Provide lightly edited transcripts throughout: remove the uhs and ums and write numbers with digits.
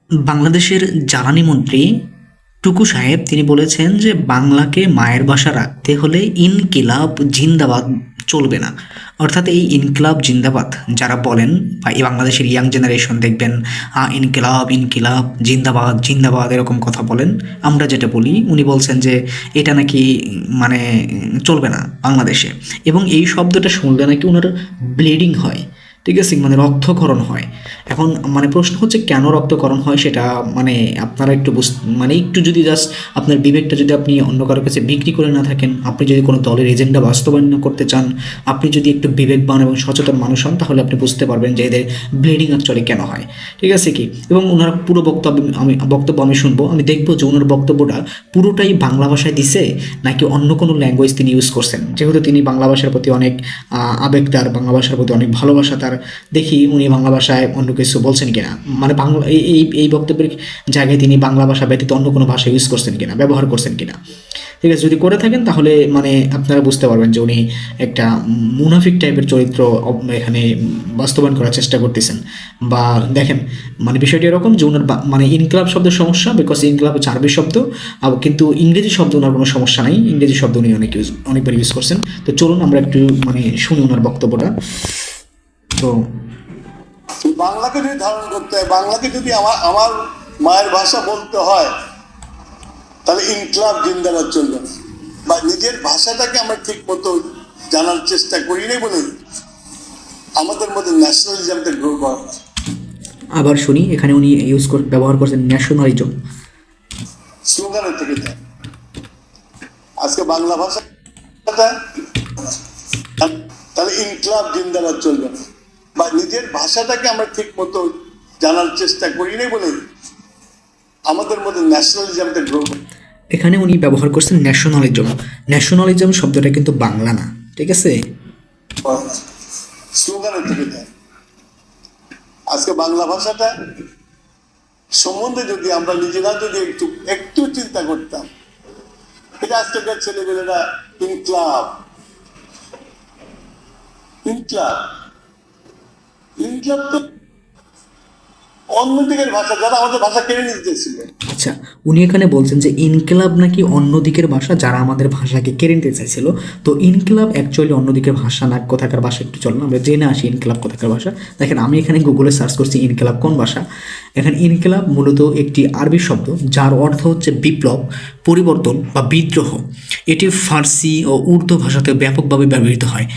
বাংলাদেশের জ্বালানি মন্ত্রী টুকু সাহেব তিনি বলেছেন যে বাংলাকে মায়ের ভাষা রাখতে হলে ইনকিলাব জিন্দাবাদ চলবে না। অর্থাৎ এই ইনকিলাব জিন্দাবাদ যারা বলেন বা এই বাংলাদেশের ইয়াং জেনারেশন দেখবেন ইনকিলাব ইনকিলাব জিন্দাবাদ জিন্দাবাদ এরকম কথা বলেন, আমরা যেটা বলি উনি বলছেন যে এটা নাকি মানে চলবে না বাংলাদেশে, এবং এই শব্দটা শুনলে নাকি ওনার ব্লিডিং হয়, ঠিক আছে, মানে রক্তক্ষরণ হয়। এখন মানে প্রশ্ন হচ্ছে কেন রক্তক্ষরণ হয় সেটা মানে আপনারা একটু মানে একটু যদি জাস্ট আপনার বিবেকটা যদি আপনি অন্য কারোর কাছে বিক্রি করে না থাকেন, আপনি যদি কোনো দলের এজেন্ডা বাস্তবায়ন না করতে চান, আপনি যদি একটু বিবেকবান এবং সচেতন মানুষ হন, তাহলে আপনি বুঝতে পারবেন যে এদের ব্লিডিং অ্যাকচুয়ালি কেন হয়, ঠিক আছে কি। এবং ওনার পুরো বক্তব্য আমি শুনবো, আমি দেখবো যে ওনার বক্তব্যটা পুরোটাই বাংলা ভাষায় দিছে নাকি অন্য কোনো ল্যাঙ্গুয়েজ তিনি ইউজ করছেন। যেহেতু তিনি বাংলা ভাষার প্রতি অনেক আবেগদার, বাংলা ভাষার প্রতি অনেক ভালোবাসা তার, দেখি উনি বাংলা ভাষায় অন্য কিছু বলছেন কিনা, মানে বাংলা এই বক্তব্যের জায়গায় তিনি বাংলা ভাষা ব্যতীত অন্য কোনো ভাষা ইউজ করছেন কিনা, ব্যবহার করছেন কিনা, ঠিক আছে। যদি করে থাকেন তাহলে মানে আপনারা বুঝতে পারবেন যে উনি একটা মুনাফিক টাইপের চরিত্র এখানে বাস্তবায়ন করার চেষ্টা করতেছেন। বা দেখেন মানে বিষয়টি এরকম যে ওনার মানে ইনকলাব শব্দের সমস্যা, বিকজ ইনকলাব হচ্ছে আরবি শব্দ, কিন্তু ইংরেজি শব্দ ওনার কোনো সমস্যা নাই, ইংরেজি শব্দ উনি অনেকবার ইউজ করছেন। তো চলুন আমরা একটু মানে শুনি ওনার বক্তব্যটা। তো বাংলাকে যদি ধারণ করতে হয়, বাংলাকে যদি আমার মায়ের ভাষা বলতে হয়, তাহলে ইনকলাব জিন্দাবাদ চলবে না। বা নিজের ভাষাটাকে আমরা ঠিক মতো জানার চেষ্টা করি নাই বলে আমাদের মধ্যে ন্যাশনালিজমটা গ্রো করা। আবার শুনি, এখানে উনি ব্যবহার করছেন ন্যাশনালিজম, স্লোগানের থেকে যায়। আজকে বাংলা ভাষাটা তাহলে ইনকলাব জিন্দাবাদ চলবে না। বা নিজের ভাষাটাকে আমরা ঠিক মতো জানার চেষ্টা করি নাই বলে আমাদের মধ্যে ন্যাশনালিজমটা গ্রো করে। এখানে উনি ব্যবহার করছেন ন্যাশনালিজম। ন্যাশনালিজম শব্দটা কিন্তু বাংলা না, ঠিক আছে। স্লোগানের থেকে যায়। আজকে বাংলা ভাষাটা সম্বন্ধে যদি আমরা নিজেরা যদি একটু একটু চিন্তা করতাম, এটা আজকালকার ছেলেমেয়েরা ইনকলাব ইনকলাব ইনকলাব তো অন্যদিকের ভাষা, যারা আমাদের ভাষা কেড়ে নিতে চেয়েছিল। আচ্ছা, উনি এখানে বলছেন যে ইনকিলাব নাকি অন্য দিকের ভাষা, যারা আমাদের ভাষাকে কেড়ে নিতে চাইছিল। তো ইনকিলাব অ্যাকচুয়ালি অন্য দিকের ভাষা না, কোথাকার ভাষা একটু চলুন আমরা জেনে আসি ইনকিলাব কোথাকার ভাষা। দেখেন আমি এখানে গুগলে সার্চ করছি ইনকিলাব কোন ভাষা। এখানে ইনকিলাব মূলত একটি আরবি শব্দ যার অর্থ হচ্ছে বিপ্লব, পরিবর্তন বা বিদ্রোহ। এটি ফার্সি ও উর্দু ভাষাতে ব্যাপকভাবে ব্যবহৃত হয়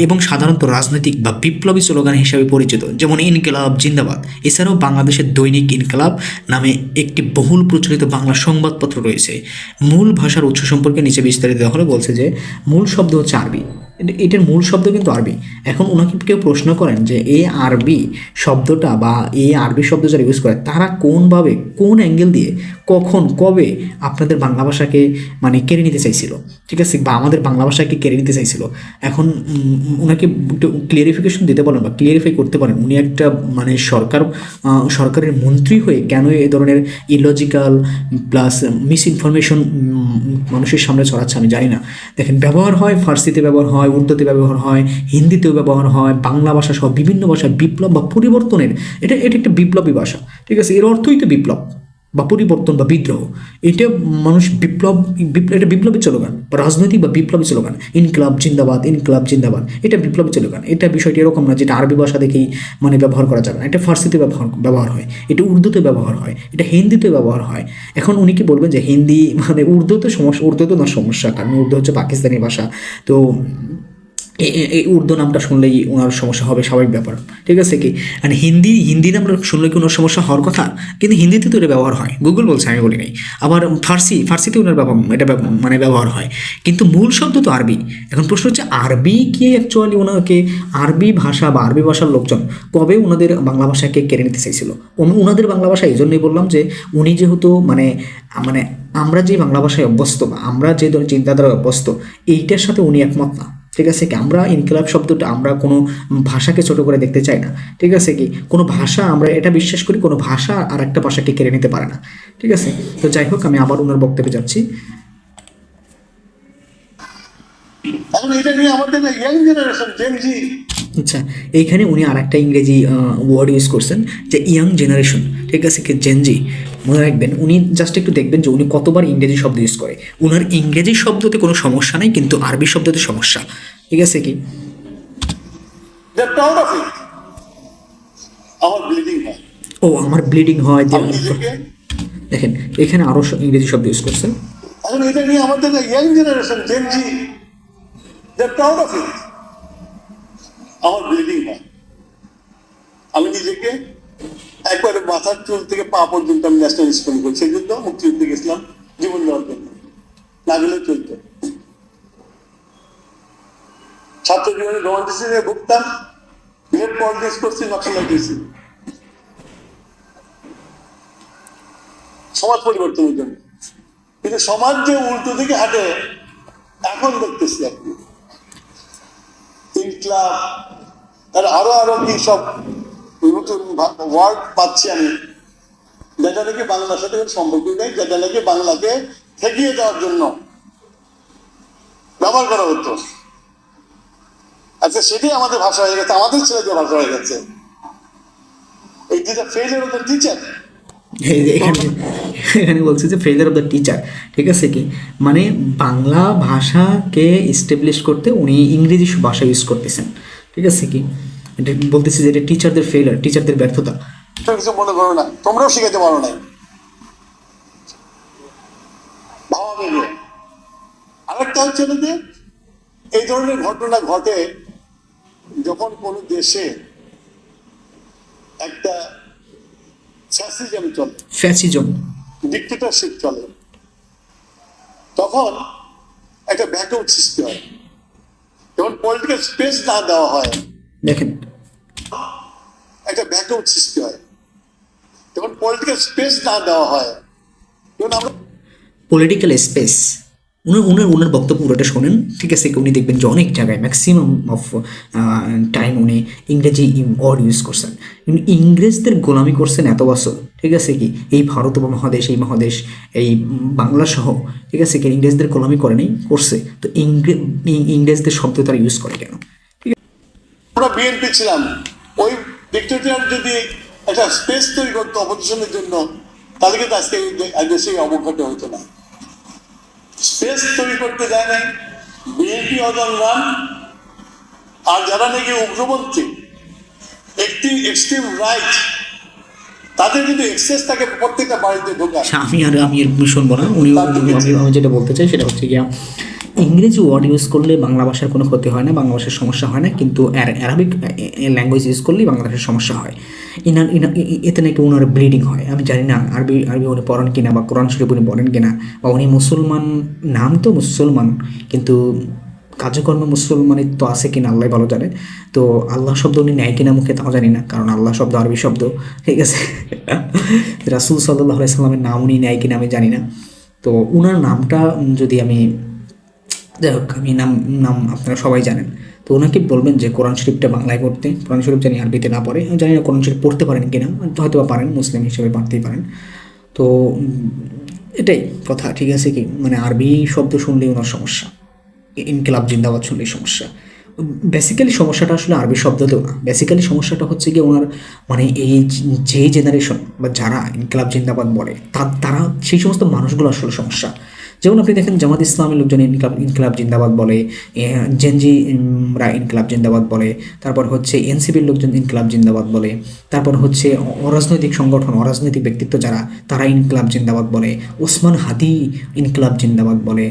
এবং সাধারণত রাজনৈতিক বা বিপ্লবী স্লোগান হিসেবে পরিচিত, যেমন ইনকিলাব জিন্দাবাদ। এছাড়াও বাংলাদেশের দৈনিক ইনকিলাব নামে একটি বহুল প্রচলিত বাংলা সংবাদপত্র রয়েছে। মূল ভাষার উৎস সম্পর্কে নিচে বিস্তারিত দেওয়া হলে বলছে যে মূল শব্দ হচ্ছে আরবি, এটার মূল শব্দ কিন্তু আরবি। এখন ওনাকে কেউ প্রশ্ন করেন যে এই আরবি শব্দটা বা এই আরবি শব্দ যারা ইউজ করে তারা কোনভাবে, কোন অ্যাঙ্গেল দিয়ে, কখন, কবে আপনাদের বাংলা ভাষাকে মানে কেড়ে নিতে চাইছিল, ঠিক আছে, বা আমাদের বাংলা ভাষাকে কেড়ে নিতে চাইছিল। এখন ওনাকে একটু ক্লিয়ারিফিকেশন দিতে বলেন বা ক্লিয়ারিফাই করতে পারেন উনি একটা মানে সরকারের মন্ত্রী হয়ে কেন এই ধরনের ইলজিক্যাল প্লাস মিস ইনফরমেশন মানুষের সামনে ছড়াচ্ছে আমি জানি না। দেখেন ব্যবহার হয়, ফার্সিতে ব্যবহার হয়, উর্দুতে ব্যবহার হয়, হিন্দিতেও ব্যবহার হয়, বাংলা ভাষা সহ বিভিন্ন ভাষায় বিপ্লব বা পরিবর্তনের এটা একটা বিপ্লবী ভাষা, ঠিক আছে। এর অর্থই তো বিপ্লব বা পরিবর্তন বা বিদ্রোহ। এটা মানুষ এটা বিপ্লবী স্লোগান বা রাজনৈতিক বা বিপ্লবী স্লোগান। ইনকলাব জিন্দাবাদ, ইনকলাব জিন্দাবাদ, এটা বিপ্লবী স্লোগান। এটা বিষয়টি এরকম না যেটা আরবি ভাষা দেখেই মানে ব্যবহার করা যাবে না। এটা ফার্সিতে ব্যবহার হয়, এটা উর্দুতে ব্যবহার হয়, এটা হিন্দিতে ব্যবহার হয়। এখন উনি কি বলবেন যে হিন্দি মানে উর্দুতে সমস্যা? উর্দুতে না সমস্যা, কারণ উর্দু হচ্ছে পাকিস্তানি ভাষা। তো এই উর্দু নামটা শুনলেই ওনার সমস্যা হবে, স্বাভাবিক ব্যাপার, ঠিক আছে কি। আর হিন্দি নামটা শুনলে কি ওনার সমস্যা হওয়ার কথা? কিন্তু হিন্দিতে তো এটা ব্যবহার হয়, গুগল বলছে, আমি বলি নাই। আবার ফার্সিতে ওনার এটা মানে ব্যবহার হয়, কিন্তু মূল শব্দ তো আরবি। এখন প্রশ্ন হচ্ছে আরবি কি অ্যাকচুয়ালি ওনাকে আরবি ভাষা বা আরবি ভাষার লোকজন কবে ওনাদের বাংলা ভাষাকে কেড়ে নিতে চাইছিল? ওনাদের বাংলা ভাষা এই জন্যই বললাম যে উনি যেহেতু মানে মানে আমরা যে বাংলা ভাষায় অভ্যস্ত বা আমরা যে চিন্তাধারায় অভ্যস্ত এইটার সাথে উনি একমত না, ঠিক আছে কি। আমরা ইনকিলাব শব্দটা আমরা কোনো ভাষাকে ছোট করে দেখতে চাই না, ঠিক আছে কি। কোনো ভাষা আমরা এটা বিশ্বাস করি কোনো ভাষা আর একটা ভাষাকে কেড়ে নিতে পারে না, ঠিক আছে। তো যাই হোক আমি আবার ওনার বক্তব্যে যাচ্ছি। এখন এটা নিয়ে আমাদের ইয়াং জেনারেশন আচ্ছা, এইখানে উনি আর একটা ইংরেজি ওয়ার্ড ইউজ করছেন যে ইয়াং জেনারেশন, ঠিক আছে কি জেনজি, মনে রাখবেন উনি জাস্ট একটু দেখবেন যে উনি কতবার ইংরেজি শব্দ ইউজ করে। ওনার ইংরেজি শব্দতে কোনো সমস্যা নেই, কিন্তু আরবি শব্দতে সমস্যা। ঠিক আছে কি, দে আর প্রাউড অফ ইট। আমার ব্লিডিং হয়, ও আমার ব্লিডিং হয় আমি নিজেকে, দেখেন এখানে আরও ইংরেজি শব্দ ইউজ করছে। এখন এটা নিয়ে আমাদের young generation Gen Z, they are proud of it. আমার ব্লিডিং হয়, আমি নিজেকে একবারে মাথার চুল থেকে পা পর্যন্ত আমি ন্যাশনাল স্পেন্ড করি। সেই জন্য মুক্তিযুদ্ধে গেছিলাম জীবন দেওয়ার জন্য, না গেলেও চলতো। ছাত্র জীবনে রোমান্টিসিজমে নিয়ে ভুগতাম, লেফট পলিটিক্স করছি, নকশাল দিয়েছি সমাজ পরিবর্তনের জন্য। কিন্তু সমাজ যে উল্টো দিকে হাঁটে এখন দেখতেছি আর কি, ইনক্লাব, আর আরো আরো কি সব নতুন ওয়ার্ড পাচ্ছি আমি, যেটা নাকি বাংলার সাথে কোনো সম্পর্ক নেই, যেটা নাকি বাংলাকে ঠেকিয়ে দেওয়ার জন্য ব্যবহার করা হতো। আচ্ছা, সেটাই আমাদের ভাষা হয়ে গেছে, আমাদের ছেলেদের ভাষা হয়ে গেছে। এই যেটা ফেইলিয়ার অফ দ্য টিচার, এখানে এখানে বলছে যে ফেইলিয়ার অফ দ্য টিচার। ঠিক আছে কি, মানে বাংলা ভাষাকে এস্টাবলিশ করতে উনি ইংরেজি ভাষা ইউজ করতেছেন। ঠিক আছে কি, এটা বলতেছি যে এটা টিচারদের ফেইলিয়ার, টিচারদের ব্যর্থতা। কিছু মনে করো না, তোমরাও শিখাতে পারো নাই, ভাবা ভেবে। আরেকটা হচ্ছে যে এই ধরনের ঘটনা ঘটে যখন কোনো দেশে একটা ফ্যাসিজম চলে, ফ্যাসিজম, ডিক্টেটরশিপ চলে, তখন একটা ভ্যাকুয়াম সৃষ্টি হয়। যখন পলিটিক্যাল স্পেস না দেওয়া হয়, দেখেন একটা ভ্যাকুয়াম সৃষ্টি হয়। যখন পলিটিক্যাল স্পেস না দেওয়া হয়, যখন আমরা পলিটিক্যাল স্পেস, ওনার বক্তব্য পুরোটা শোনেন। ঠিক আছে, উনি দেখবেন যে অনেক জায়গায় ম্যাক্সিমাম অফ টাইম উনি ইংরেজি ওয়ার্ড ইউজ করছেন। কিন্তু ইংরেজদের গোলামি করছেন এত বছর। ঠিক আছে কি, এই ভারত মহাদেশ, এই মহাদেশ, এই বাংলা সহ, ঠিক আছে কি, ইংরেজদের গোলামি করেনি, করছে। তো ইংরেজদের শব্দ তারা ইউজ করে কেন? আমরা বিএনপি ছিলাম, ওই ডিক্টেটর যদি একটা স্পেস তৈরি করতো অপোজিশনের জন্য, তাহলে কিন্তু আজকে দেশে অবঘাত হতো না। স্পেস তৈরি করতে যায় নাই বিএনপি অদলরাম, আর যারা নাকি উগ্রপন্থী এক্সট্রিম রাইট, তাদের কিন্তু এক্সেস থাকে প্রত্যেকটা বাড়িতে ঢোকার। আমি এর শুনবো না। আমি যেটা বলতে চাই সেটা হচ্ছে গিয়া, ইংরেজি ওয়ার্ড ইউজ করলে বাংলা ভাষার কোনো ক্ষতি হয় না, বাংলা ভাষার সমস্যা হয় না, কিন্তু অ্যারাবিক ল্যাঙ্গুয়েজ ইউজ করলেই বাংলা ভাষার সমস্যা হয়। এতে নাকি ওনার ব্লিডিং হয়। আমি জানি না আরবি উনি পড়েন কিনা, বা কোরআন শরীফ উনি পড়েন কিনা, বা উনি মুসলমান, নাম তো মুসলমান কিন্তু কাজকর্ম মুসলমানের তো আছে কিনা আল্লাহ ভালো জানে। তো আল্লাহ শব্দ উনি নেয় কিনা মুখে তাও জানি না, কারণ আল্লাহ শব্দ আরবি শব্দ। ঠিক আছে, রাসূল সাল্লাল্লাহু আলাইহি সাল্লামের নাম উনি নেয় কিনা আমি জানি না। তো উনার নামটা যদি আমি, যাই হোক, আমি নাম আপনারা সবাই জানেন। তো ওনাকে বলবেন যে কোরআন শরীফটা বাংলায় পড়তে। কোরআন শরীফ জানি আরবিতে না পড়ে, আমি জানি না কোরআন শরীফ পড়তে পারেন কিনা, হয়তো বা পারেন, মুসলিম হিসেবে পারতেই পারেন। তো এটাই কথা। ঠিক আছে কি, মানে আরবি শব্দ শুনলেই ওনার সমস্যা, ইনকিলাব জিন্দাবাদ শুনলেই সমস্যা। বেসিক্যালি সমস্যাটা আসলে আরবি শব্দতেও না, বেসিক্যালি সমস্যাটা হচ্ছে গিয়ে ওনার, মানে এই যে জেনারেশন বা যারা ইনকিলাব জিন্দাবাদ বলে তারা সেই সমস্ত মানুষগুলো আসলে সমস্যা। যেমন আপনি দেখেন জামাত ইসলামের লোকজন ইনকিলাব জিন্দাবাদ বলে, জেনজিরা ইনকিলাব জিন্দাবাদ বলে, তারপর হচ্ছে এনসিপির লোকজন ইনকিলাব জিন্দাবাদ বলে, তারপর হচ্ছে অরাজনৈতিক সংগঠন, অরাজনৈতিক ব্যক্তিত্ব যারা, তারা ইনকিলাব জিন্দাবাদ বলে, ওসমান হাদি ইনকিলাব জিন্দাবাদ বলে,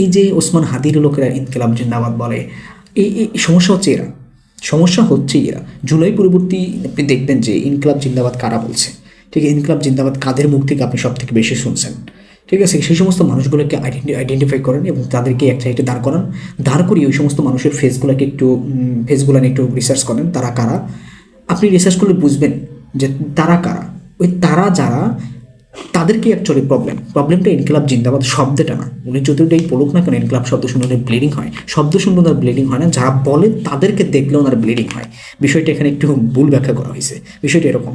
এই যে ওসমান হাদির লোকেরা ইনকিলাব জিন্দাবাদ বলে। এই সমস্যা হচ্ছে এরা জুলাই পরবর্তী আপনি দেখবেন যে ইনকিলাব জিন্দাবাদ কারা বলছে। ঠিক আছে, ইনকিলাব জিন্দাবাদ কাদের মুখ থেকে আপনি সব থেকে বেশি শুনছেন। ঠিক আছে, সেই সমস্ত মানুষগুলোকে আইডেন্টিফাই করেন এবং তাদেরকে এক সাইডে দাঁড় করিয়ে ওই সমস্ত মানুষের ফেসগুলো নিয়ে একটু রিসার্চ করেন, তারা কারা। আপনি রিসার্চ করলে বুঝবেন যে তারা কারা। ওই তারা যারা, তাদেরকে অ্যাকচুয়ালি প্রবলেমটা ইনকিলাব জিন্দাবাদ শব্দটা না। উনি যতটাই বলুক না কেন ইনকিলাব শব্দ শুনে ওনার ব্লিডিং হয়, শব্দ শুনলে ওনার ব্লিডিং হয় না, যারা বলে তাদেরকে দেখলে ওনার ব্লিডিং হয়। বিষয়টা এখানে একটু ভুল ব্যাখ্যা করা হয়েছে, বিষয়টা এরকম।